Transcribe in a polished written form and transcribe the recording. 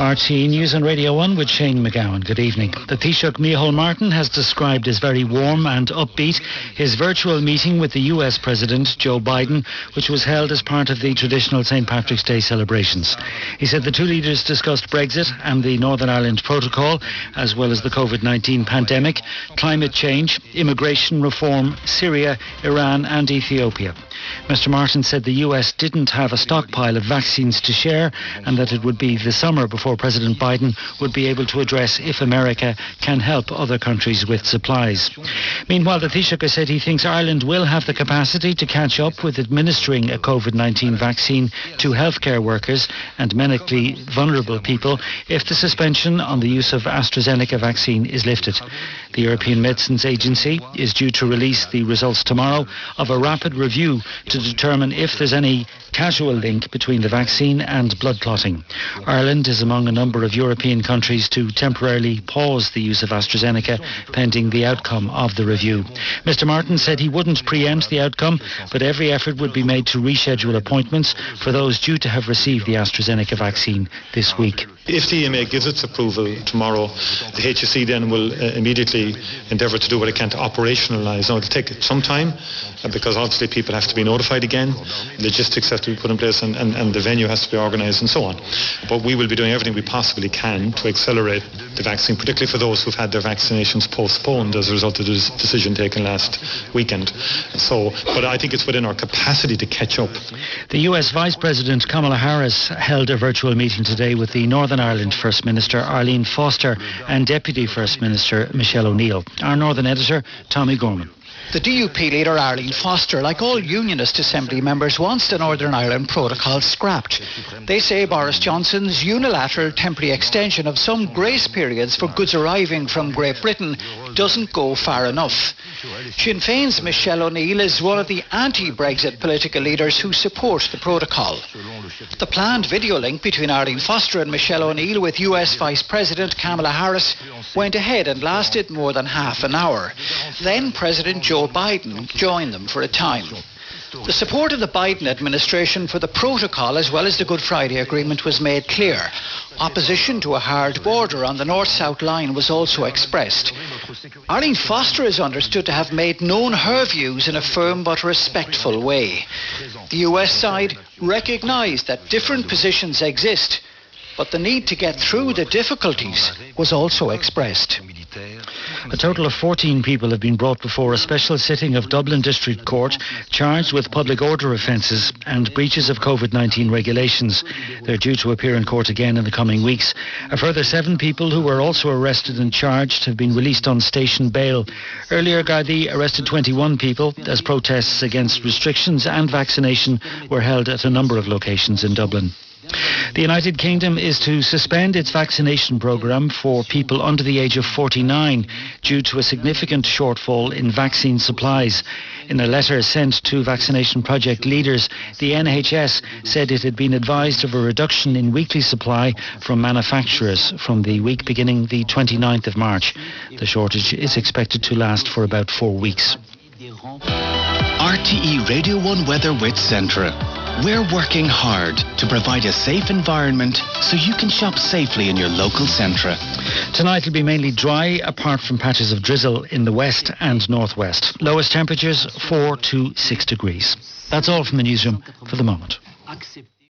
RTE News on Radio 1 with Shane McGowan. Good evening. The Taoiseach Micheál Martin has described as very warm and upbeat his virtual meeting with the US President Joe Biden, which was held as part of the traditional St. Patrick's Day celebrations. He said the two leaders discussed Brexit and the Northern Ireland Protocol, as well as the COVID-19 pandemic, climate change, immigration reform, Syria, Iran and Ethiopia. Mr. Martin said the US didn't have a stockpile of vaccines to share and that it would be the summer before President Biden would be able to address if America can help other countries with supplies. Meanwhile, the Taoiseach said he thinks Ireland will have the capacity to catch up with administering a COVID-19 vaccine to healthcare workers and medically vulnerable people if the suspension on the use of AstraZeneca vaccine is lifted. The European Medicines Agency is due to release the results tomorrow of a rapid review to determine if there's any causal link between the vaccine and blood clotting. Ireland is among a number of European countries to temporarily pause the use of AstraZeneca pending the outcome of the review. Mr. Martin said he wouldn't preempt the outcome, but every effort would be made to reschedule appointments for those due to have received the AstraZeneca vaccine this week. If the EMA gives its approval tomorrow, the HSE then will immediately endeavour to do what it can to operationalise. Now, it'll take some time because obviously people have to be notified again, logistics have to be put in place and the venue has to be organised and so on. But we will be doing everything we possibly can to accelerate the vaccine, particularly for those who've had their vaccinations postponed as a result of the decision taken last weekend. But I think it's within our capacity to catch up. The US Vice President Kamala Harris held a virtual meeting today with the Northern Ireland First Minister Arlene Foster and Deputy First Minister Michelle O'Neill. Our Northern Editor, Tommy Gorman. The DUP leader Arlene Foster, like all Unionist Assembly members, wants the Northern Ireland Protocol scrapped. They say Boris Johnson's unilateral temporary extension of some grace periods for goods arriving from Great Britain doesn't go far enough. Sinn Féin's Michelle O'Neill is one of the anti-Brexit political leaders who support the protocol. The planned video link between Arlene Foster and Michelle O'Neill with US Vice President Kamala Harris went ahead and lasted more than half an hour. Then President Joe Biden joined them for a time. The support of the Biden administration for the protocol as well as the Good Friday Agreement was made clear. Opposition to a hard border on the north-south line was also expressed. Arlene Foster is understood to have made known her views in a firm but respectful way. The US side recognised that different positions exist, but the need to get through the difficulties was also expressed. A total of 14 people have been brought before a special sitting of Dublin District Court charged with public order offences and breaches of COVID-19 regulations. They're due to appear in court again in the coming weeks. A further 7 people who were also arrested and charged have been released on station bail. Earlier, Gardaí arrested 21 people as protests against restrictions and vaccination were held at a number of locations in Dublin. The United Kingdom is to suspend its vaccination programme for people under the age of 49 due to a significant shortfall in vaccine supplies. In a letter sent to vaccination project leaders, the NHS said it had been advised of a reduction in weekly supply from manufacturers from the week beginning the 29th of March. The shortage is expected to last for about 4 weeks. RTE Radio 1 Weather with Centra. We're working hard to provide a safe environment so you can shop safely in your local Centra. Tonight will be mainly dry, apart from patches of drizzle in the west and northwest. Lowest temperatures 4 to 6 degrees. That's all from the newsroom for the moment.